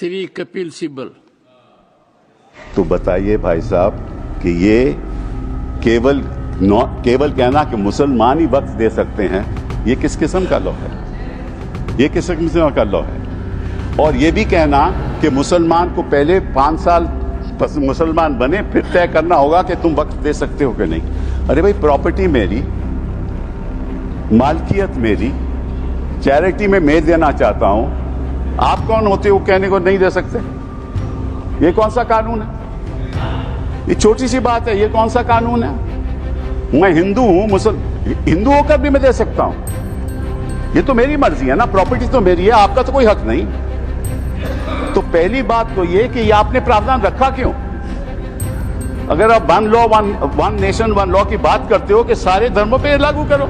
श्री कपिल सिब्बल। तो बताइए भाई साहब कि ये केवल कहना कि मुसलमान ही वक्फ दे सकते हैं, ये किस किस्म का लॉ है? ये किस किस्म का लॉ है? और ये भी कहना कि मुसलमान को पहले 5 साल मुसलमान बने फिर तय करना होगा कि तुम वक्फ दे सकते हो कि नहीं। अरे भाई, प्रॉपर्टी मेरी, मालकियत मेरी, चैरिटी में मैं देना चाहता हूं, आप कौन होते हो कहने को नहीं दे सकते? ये कौन सा कानून है? ये छोटी सी बात है, ये कौन सा कानून है? मैं हिंदू हूं, हिंदू होकर भी मैं दे सकता हूं। ये तो मेरी मर्जी है ना, प्रॉपर्टी तो मेरी है, आपका तो कोई हक नहीं। तो पहली बात तो ये कि ये आपने प्रावधान रखा क्यों? अगर आप one law one nation one law की बात करते हो कि सारे धर्मों पे लागू करो,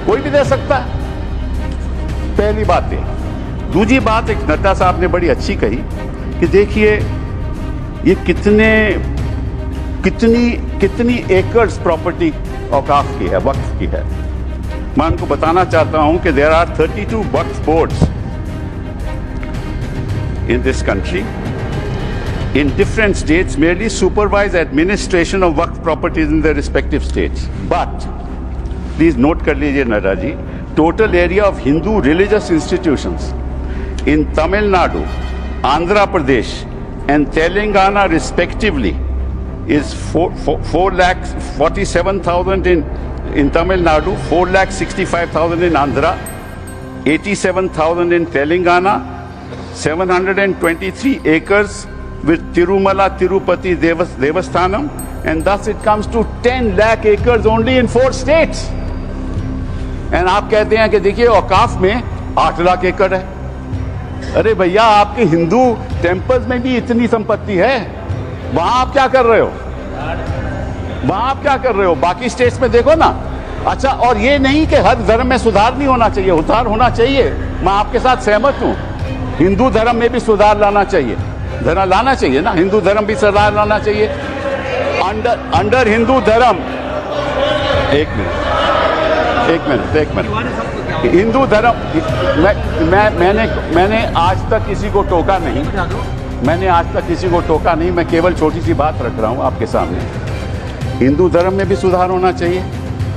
कोई भी दे सकता है। पहली बात है। दूसरी बात एक नड्डा साहब ने बड़ी अच्छी कही कि देखिए ये कितनी एकर्स प्रॉपर्टी औकाफ की है, वक्फ की है। मैं उनको बताना चाहता हूं कि there are 32 Waqf boards in this country in different states merely supervise administration of waqf properties in their respective states. But please note kar lijiye Nada ji, total area of Hindu religious institutions in Tamil Nadu, Andhra Pradesh and Telangana respectively is 4,47,000 in Tamil Nadu, 4,65,000 in Andhra, 87,000 in Telangana, 723 acres with Tirumala Tirupati Devasthanam, and thus it comes to 10 lakh acres only in 4 states. And आप कहते हैं कि देखिए औकाफ में 8 लाख एकड़ है। अरे भैया, आपके हिंदू टेम्पल्स में भी इतनी संपत्ति है, वहां आप क्या कर रहे हो? वहां आप क्या कर रहे हो? बाकी स्टेट्स में देखो ना। अच्छा, और ये नहीं कि हर धर्म में सुधार नहीं होना चाहिए, सुधार होना चाहिए, मैं आपके साथ सहमत हूं। हिंदू धर्म में भी सुधार लाना चाहिए, लाना चाहिए ना, हिंदू धर्म भी सुधार लाना चाहिए। अंडर हिंदू धर्म, एक मिनट, हिंदू धर्म, मैंने आज तक किसी को टोका नहीं, मैं केवल छोटी सी बात रख रहा हूं आपके सामने। हिंदू धर्म में भी सुधार होना चाहिए।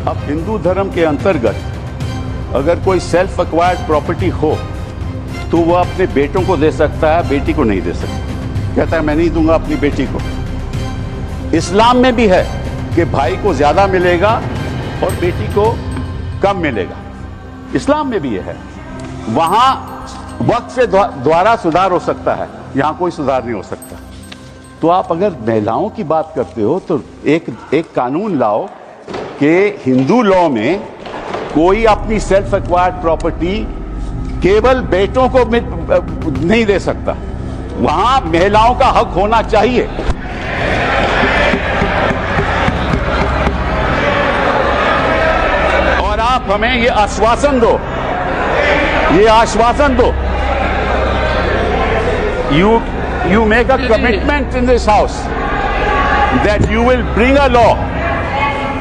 अब हिंदू धर्म के अंतर्गत अगर कोई सेल्फ एक्वायर्ड प्रॉपर्टी हो तो वो अपने बेटों को दे सकता है, बेटी को नहीं दे सकता। कहता है मैं नहीं दूंगा अपनी बेटी को। इस्लाम में भी है कि भाई को ज्यादा मिलेगा और बेटी को कम मिलेगा, इस्लाम में भी ये है। वहां वक्त से द्वारा सुधार हो सकता है, यहां कोई सुधार नहीं हो सकता। तो आप अगर महिलाओं की बात करते हो तो एक कानून लाओ कि हिंदू लॉ में कोई अपनी सेल्फ एक्वायर्ड प्रॉपर्टी केवल बेटों को नहीं दे सकता, वहां महिलाओं का हक होना चाहिए। और आप हमें ये आश्वासन दो, you make a commitment in this house that you will bring a law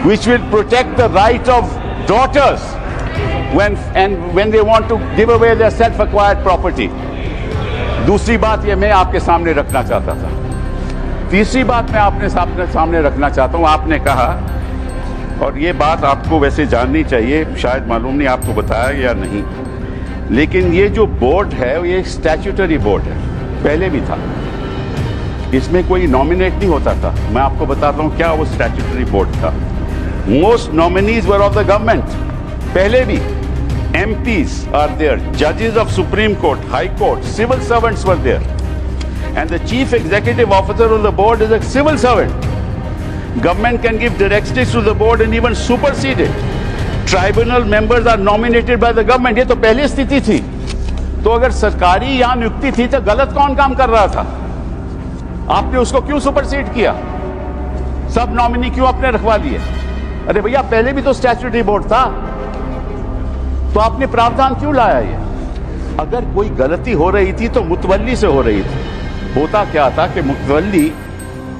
which will protect the right of daughters when they want to give away their self acquired property. दूसरी बात ये मैं आपके सामने रखना चाहता था। तीसरी बात मैं आपने सामने रखना चाहता हूं। आपने कहा, और ये बात आपको वैसे जाननी चाहिए, शायद मालूम नहीं आपको बताया या नहीं, लेकिन ये जो बोर्ड है ये स्टैट्यूटरी बोर्ड है, पहले भी था, इसमें कोई नॉमिनेट नहीं होता था। मैं आपको बताता हूं क्या वो स्टैट्यूटरी बोर्ड था। Most nominees were of the government, पहले भी। MPs are there, judges of Supreme Court, High Court, civil servants were there, and the chief executive officer of the board is a civil servant. Government can give directives to the board and even supersede it. Tribunal members are nominated by the government. ये तो पहले स्थिति थी। तो अगर सरकारी यहाँ नियुक्ति थी तो गलत कौन काम कर रहा था? आपने उसको क्यों सुपरसीड किया? सब नॉमिनी क्यों आपने रखवा लिए? अरे भैया, पहले भी तो स्टैट्यूटरी बोर्ड था, तो आपने प्रावधान क्यों लाया? ये अगर कोई गलती हो रही थी तो मुतवल्ली से हो रही थी। होता क्या था कि मुतवल्ली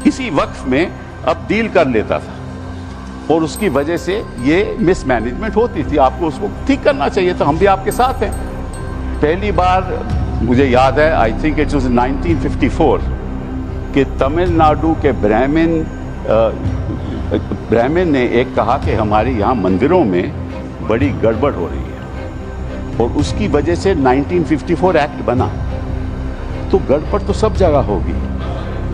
किसी वक्फ में अब डील कर लेता था और उसकी वजह से ये मिसमैनेजमेंट होती थी। आपको उसको ठीक करना चाहिए, तो हम भी आपके साथ हैं। पहली बार मुझे याद है, आई थिंक इट वाज 1954 कि तमिलनाडु के ब्राह्मण ने एक कहा कि हमारे यहाँ मंदिरों में बड़ी गड़बड़ हो रही है और उसकी वजह से 1954 एक्ट बना। तो गड़बड़ तो सब जगह होगी,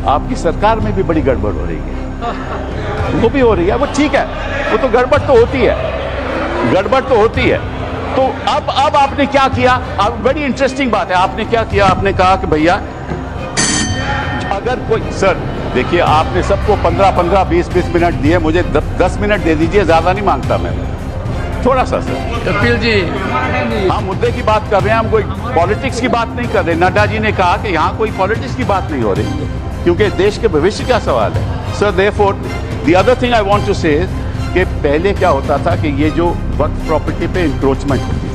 आपकी सरकार में भी बड़ी गड़बड़ हो रही है, वो भी हो रही है, वो ठीक है, वो तो गड़बड़ तो होती है, गड़बड़ तो होती है। तो अब आपने क्या किया? अब बड़ी इंटरेस्टिंग बात है, आपने क्या किया? आपने कहा कि भैया अगर कोई, सर देखिए आपने सबको 15-15, 20-20 मिनट दिए, मुझे 10 मिनट दे दीजिए, ज्यादा नहीं मांगता मैं, थोड़ा सा। सर कपिल जी, हम मुद्दे की बात कर रहे हैं, हम कोई पॉलिटिक्स की बात नहीं कर रहे। नड्डा जी ने कहा कि यहाँ कोई पॉलिटिक्स की बात नहीं हो रही क्योंकि देश के भविष्य का सवाल है। Sir therefore the other thing I want to say कि पहले क्या होता था कि ये जो वक्फ प्रॉपर्टी पे इंक्रोचमेंट होती थी,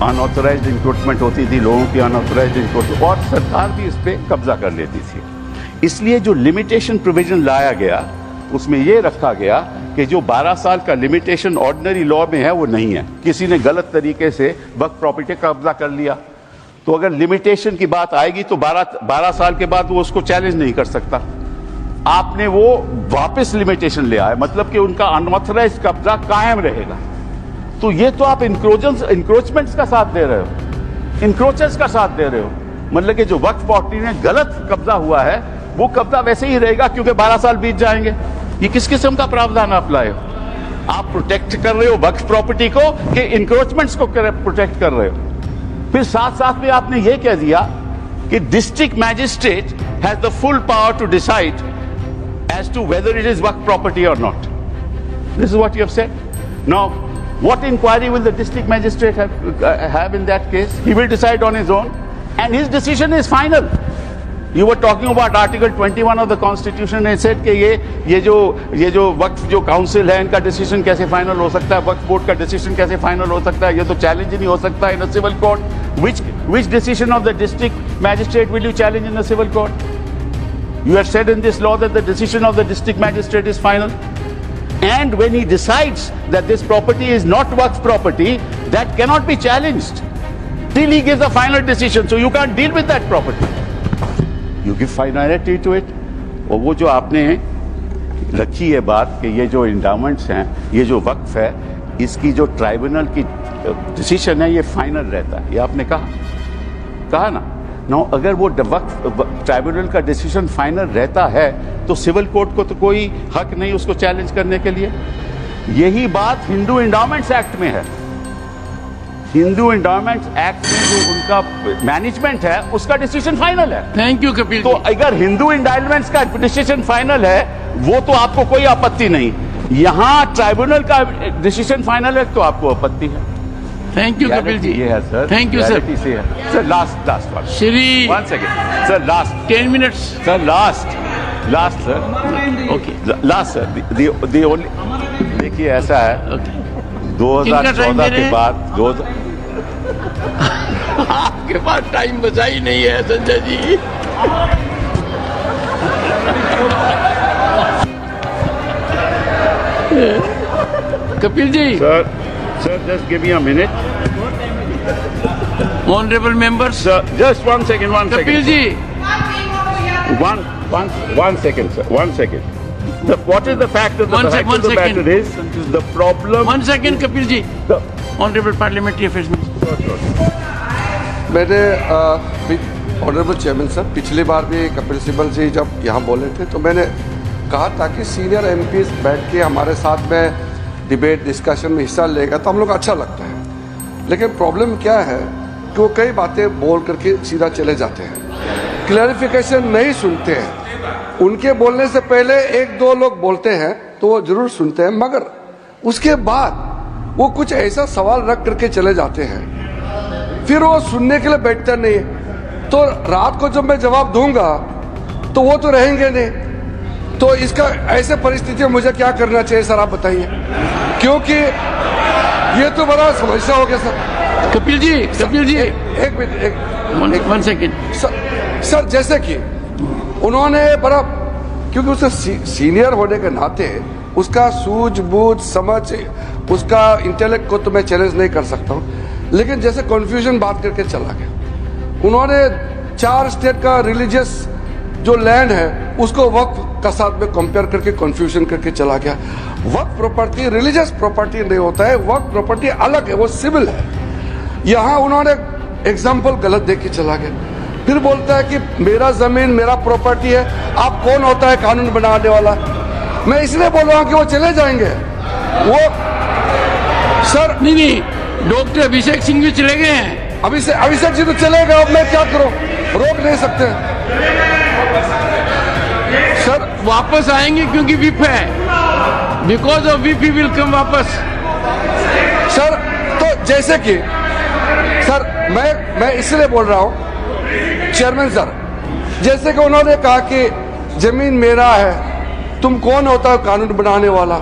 अनऑथराइज्ड इंक्रोचमेंट होती थी, लोगों की अनऑथराइज्ड इंक्रोचमेंट, और सरकार भी इस पर कब्जा कर लेती थी। इसलिए जो लिमिटेशन प्रोविजन लाया गया उसमें ये रखा गया कि जो 12 साल का लिमिटेशन ऑर्डिनरी लॉ में है वो नहीं है। किसी ने गलत तरीके से वक्फ प्रॉपर्टी का कब्जा कर लिया तो अगर लिमिटेशन की बात आएगी तो 12 साल के बाद वो उसको चैलेंज नहीं कर सकता। आपने वो वापस लिमिटेशन ले आए, मतलब कि उनका अनऑथराइज्ड कब्जा कायम रहेगा। तो ये तो आप इंक्रोचमेंट्स का साथ दे रहे हो, इंक्रोचर्स का साथ दे रहे हो। मतलब कि जो वक्फ प्रॉपर्टी में गलत कब्जा हुआ है वो कब्जा वैसे ही रहेगा क्योंकि 12 साल बीत जाएंगे। ये किस किस्म का प्रावधान आप लाए हो? आप प्रोटेक्ट कर रहे हो वक्फ प्रॉपर्टी को कि इंक्रोचमेंट्स को प्रोटेक्ट कर रहे हो? फिर साथ साथ में आपने ये कह दिया कि district magistrate has the full power to decide as to whether it is work property or not. This is what you have said. Now, what inquiry will the district magistrate have in that case? He will decide on his own, and his decision is final. You were talking about Article 21 of the Constitution and said कि ये जो वक्फ जो council है इनका decision कैसे final हो सकता है, वक्फ बोर्ड का डिसीजन कैसे फाइनल हो सकता है, ये तो चैलेंज ही नहीं हो सकता in a civil court. Which decision of the district magistrate will you challenge in a civil court? You have said in this law that the decision of the district magistrate is final. And when he decides that this property is not waqf property, that cannot be challenged till he gives a final decision. So you can't deal with that property. You give finality to it. और वो जो आपने रखी है बात कि ये जो इंडाउमेंट्स हैं, ये जो वक्फ है, इसकी जो ट्राइब्यूनल की डिसीजन है ये फाइनल रहता है, ये आपने कहा ना। नो, अगर वो वक्फ ट्राइब्यूनल का डिसीजन फाइनल रहता है तो सिविल कोर्ट को तो कोई हक नहीं उसको चैलेंज करने के लिए। यही बात हिंदू इंडाउमेंट्स एक्ट में है। हिंदू इंडाउमेंट्स एक्ट में जो उनका मैनेजमेंट है उसका डिसीजन फाइनल है। Thank you Kapil. तो अगर हिंदू इंडाउमेंट्स का डिसीजन फाइनल है वो तो आपको कोई आपत्ति नहीं, यहाँ ट्राइब्यूनल का डिसीजन फाइनल है तो आपको आपत्ति है। Thank you Kapil ji. ये है sir. Thank you sir. Sir last one. Shri 1 second sir, last 10 minutes sir, last sir, okay last sir. The only, देखिए ऐसा है 2014 के बाद आपके पास टाइम बचा ही नहीं है Sanjay ji. Kapil ji Sir, just give me a minute. Honorable members. Sir, just one second. Kapil ji. One second, sir. 1 second. What is the fact of the matter is the problem. 1 second, Kapil ji. Honorable Parliamentary Affairs Minister. मैंने honourable chairman sir, पिछली बार भी कपिल सिब्बल जी जब यहाँ बोले थे तो मैंने कहा था कि सीनियर एमपीज बैठ के हमारे साथ में डिबेट डिस्कशन में हिस्सा लेगा तो हम लोग अच्छा लगता है। लेकिन प्रॉब्लम क्या है कि वो कई बातें बोल करके सीधा चले जाते हैं, क्लैरिफिकेशन नहीं सुनते हैं। उनके बोलने से पहले 1-2 लोग बोलते हैं तो वो जरूर सुनते हैं, मगर उसके बाद वो कुछ ऐसा सवाल रख करके चले जाते हैं, फिर वो सुनने के लिए बैठते नहीं। तो रात को जब मैं जवाब दूंगा तो वो तो रहेंगे नहीं। तो इसका ऐसे परिस्थिति में मुझे क्या करना चाहिए सर, आप बताइए, क्योंकि ये तो बड़ा समस्या हो गया सर। कपिल जी एक मिनट 1 सेकेंड सर, जैसे कि उन्होंने बड़ा, क्योंकि उससे सीनियर होने के नाते उसका सूझबूझ समझ, उसका इंटेलेक्ट को तो मैं चैलेंज नहीं कर सकता हूँ, लेकिन जैसे कन्फ्यूजन बात करके चला गया। उन्होंने 4 स्टेट का रिलीजियस जो लैंड है उसको वक्फ का साथ में कंपेयर करके कंफ्यूजन करके चला गया। वक्फ प्रॉपर्टी रिलीजियस प्रॉपर्टी नहीं होता है, वक्फ प्रॉपर्टी अलग है, वो सिविल है। यहाँ उन्होंने एग्जाम्पल गलत देख के चला गया। फिर बोलता है कि मेरा जमीन मेरा प्रॉपर्टी है। आप कौन होता है कानून बनाने वाला? मैं इसलिए बोल रहा हूँ कि वो चले जाएंगे। वो सर नहीं, डॉक्टर अभिषेक सिंह भी चले गए हैं। अभिषेक जी तो चले गए, अब मैं क्या करूं? रोक नहीं सकते सर। वापस आएंगे क्योंकि विप है, because of whip he will come वापस। सर तो जैसे कि सर मैं इसलिए बोल रहा हूं चेयरमैन सर, जैसे कि उन्होंने कहा कि जमीन मेरा है, तुम कौन होता है कानून बनाने वाला?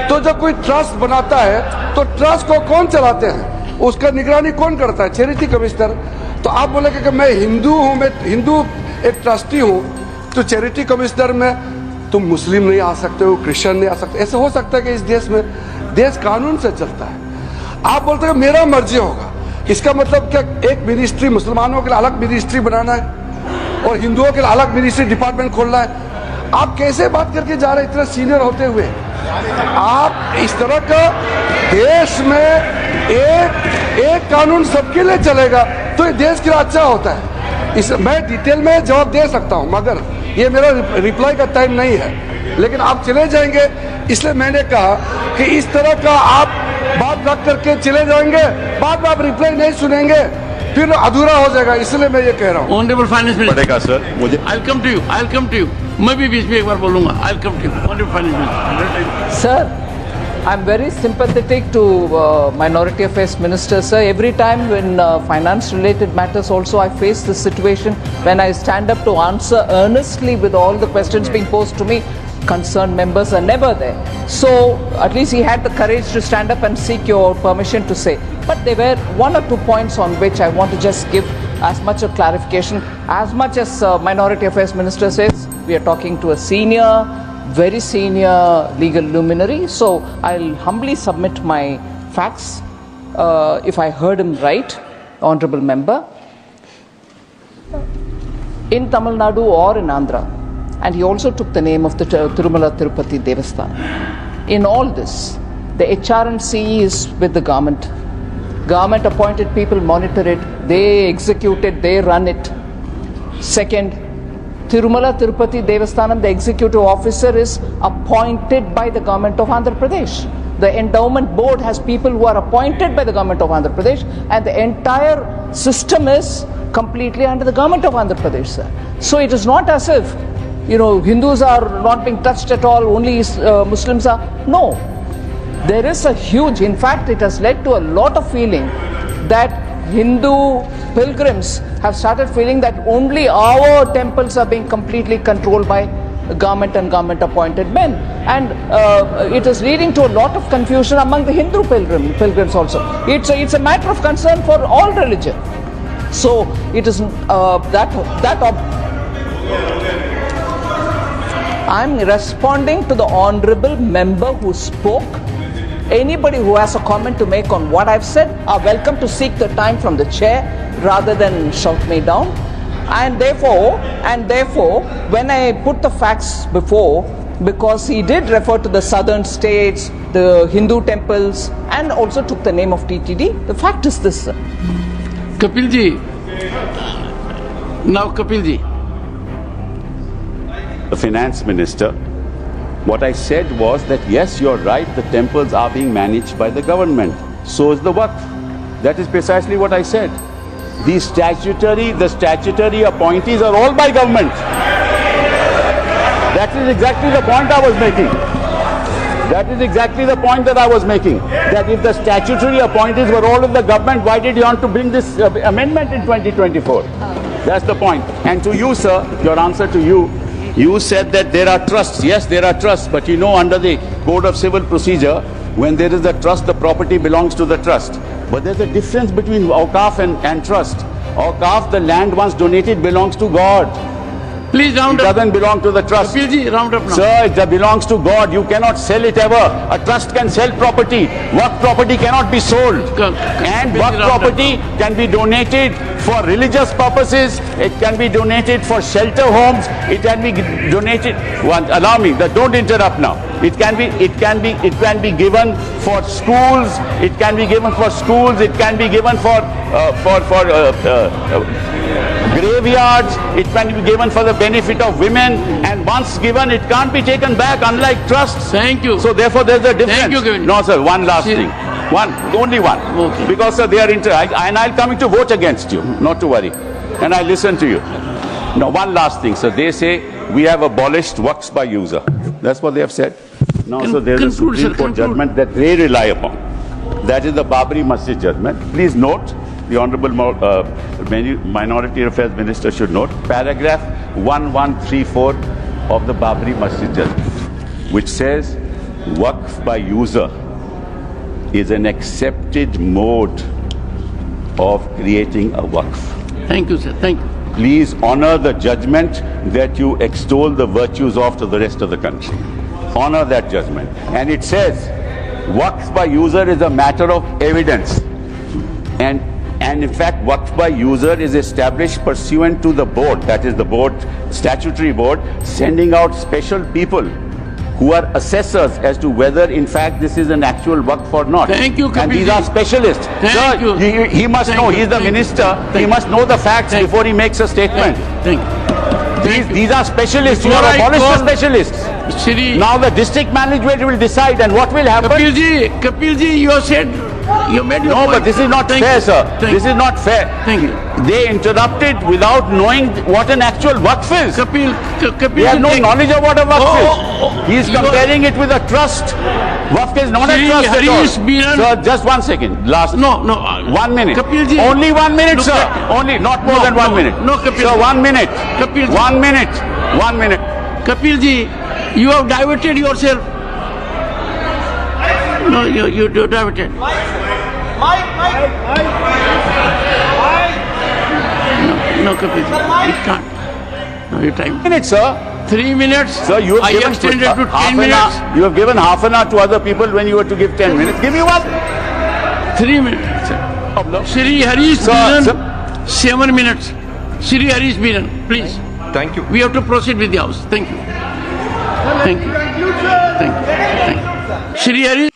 तो जब कोई ट्रस्ट बनाता है तो ट्रस्ट को कौन चलाते हैं, उसका निगरानी कौन करता है? Charity commissioner. तो आप बोलेंगे कि मैं हिंदू हूं, मैं हिंदू एक ट्रस्टी हूं, तो चैरिटी कमिश्नर में तुम मुस्लिम नहीं आ सकते हो, क्रिश्चियन नहीं आ सकते। ऐसे हो सकता है कि इस देश में देश कानून से चलता है। आप बोलते हैं मेरा मर्जी होगा, इसका मतलब क्या एक मिनिस्ट्री मुसलमानों के लिए अलग मिनिस्ट्री बनाना है और हिंदुओं के लिए अलग मिनिस्ट्री डिपार्टमेंट खोलना है? आप कैसे बात करके जा रहे हैं इतना सीनियर होते हुए? आप इस तरह का देश में एक कानून सबके लिए चलेगा तो ये देश के लिए अच्छा होता है। मैं डिटेल में जवाब दे सकता हूं, मगर ये मेरा रिप्लाई का टाइम नहीं है। लेकिन आप चले जाएंगे, इसलिए मैंने कहा कि इस तरह का आप बात रख करके चले जाएंगे, बाद में आप रिप्लाई नहीं सुनेंगे, फिर अधूरा हो जाएगा। इसलिए मैं ये कह रहा हूँ। ऑनरेबल फाइनेंस मिनिस्टर पड़ेगा सर मुझे। I will come to you. मैं भी बीच में एक बार बोलूंगा। I will come to you honourable finance minister. Sir, I'm very sympathetic to Minority Affairs Minister, sir. Every time when finance-related matters also, I face this situation when I stand up to answer earnestly with all the questions being posed to me. Concerned members are never there. So at least he had the courage to stand up and seek your permission to say. But there were 1 or 2 points on which I want to just give as much of clarification. As much as Minority Affairs Minister says, we are talking to a senior, very senior legal luminary. So I'll humbly submit my facts. If I heard him right, Honorable Member, in Tamil Nadu or in Andhra, and he also took the name of the Tirumala Tirupati Devasthanam. In all this, the HR&C is with the government. Government appointed people monitor it, they execute it, they run it. Second, Tirumala Tirupati Devasthanam, the executive officer, is appointed by the government of Andhra Pradesh. The endowment board has people who are appointed by the government of Andhra Pradesh, and the entire system is completely under the government of Andhra Pradesh, sir. So it is not as if, Hindus are not being touched at all, only Muslims are. No. There is a huge, in fact, it has led to a lot of feeling that Hindu pilgrims have started feeling that only our temples are being completely controlled by government and government appointed men, and it is leading to a lot of confusion among the Hindu pilgrims also. It's a matter of concern for all religion. So it is I'm responding to the honorable member who spoke. Anybody who has a comment to make on what I've said are welcome to seek the time from the chair rather than shout me down. And therefore, when I put the facts before, because he did refer to the southern states, the Hindu temples, and also took the name of TTD, the fact is this, sir. Kapil ji. Now Kapil ji. The finance minister, what I said was that yes, you're right, the temples are being managed by the government. So is the Waqf. That is precisely what I said. The statutory appointees are all by government. That is exactly the point I was making. That is exactly the point that I was making. That if the statutory appointees were all of the government, why did you want to bring this amendment in 2024? That's the point. And to you, sir, your answer to you, you said that there are trusts. Yes, there are trusts, but under the Code of Civil Procedure, when there is a trust, the property belongs to the trust. But there's a difference between Awqaf and trust. Awqaf, the land once donated, belongs to God. Please round It up. doesn't belong to the trust. Kapil ji, round up now. Sir, it belongs to God. You cannot sell it ever. A trust can sell property. Work property cannot be sold. And work property can be donated for religious purposes. It can be donated for shelter homes. It can be donated. Allow me. Don't interrupt now. It can be given for schools. It can be given for schools. It can be given for graveyards. It can be given for the benefit of women. And once given, it can't be taken back, unlike trusts. Thank you. So therefore, there's a difference. Thank you, Govind. No, sir. One last See- thing. Only one. Okay. Because sir, they are and I'll coming to vote against you. Not to worry. And I listen to you. Now, one last thing, sir. They say we have abolished waqfs by user. That's what they have said. Now, so there's a conclude, Supreme sir, Court conclude. judgment that they rely upon. That is the Babri Masjid judgment. Please note, the Honorable Minority Affairs Minister should note, paragraph 1134 of the Babri Masjid judgment, which says waqf by user is an accepted mode of creating a waqf. Thank you, sir. Thank you. Please honor the judgment that you extol the virtues of to the rest of the country. Honor that judgment. And it says, waqf by user is a matter of evidence. And in fact, waqf by user is established pursuant to the board, that is the board, statutory board, sending out special people who are assessors as to whether in fact this is an actual waqf or not. Thank you, And these Kapil are ji. specialists. Thank Sir, you. he must Thank know, you. he's the Thank you. minister, Thank he you. must know the facts Thank before he makes a statement. Thank you. Thank you. These are specialists. You Before have I abolished the call- specialists. Shri Now the district management will decide, and what will happen? Kapil ji, you have said, you made your No, point. but this is not Thank fair, you. sir. Thank This you. is not fair. Thank you. They interrupted without knowing what an actual waqf is. Kapil They have ji, no thank- knowledge of what a waqf Oh, is. oh, oh. He is You are- comparing it with a trust. Waqf is not a Shri trust at Harish all. Biran- Sir, just 1 second. Last. No, no. 1 minute. Kapil ji. Only 1 minute, Look sir. at- Only, not more No, than 1 no, minute. no, Kapil Sir, ji. 1 minute. Kapil ji. 1 minute. 1 minute. Kapil ji, you have diverted yourself. No, you diverted. No, Kapil ji, it can't. No, your time. Minute, sir. 3 minutes. Sir, you have I given extended to 10 half an minutes. hour. You have given half an hour to other people when you were to give 10 minutes. Give me one. 3 minutes. sir. Shri Harish Sir, Biran, 7 minutes. Shri Harish Biran, please. Thank you. We have to proceed with the house. Thank you. Thank you. Thank you. Thank you. Shri Harish.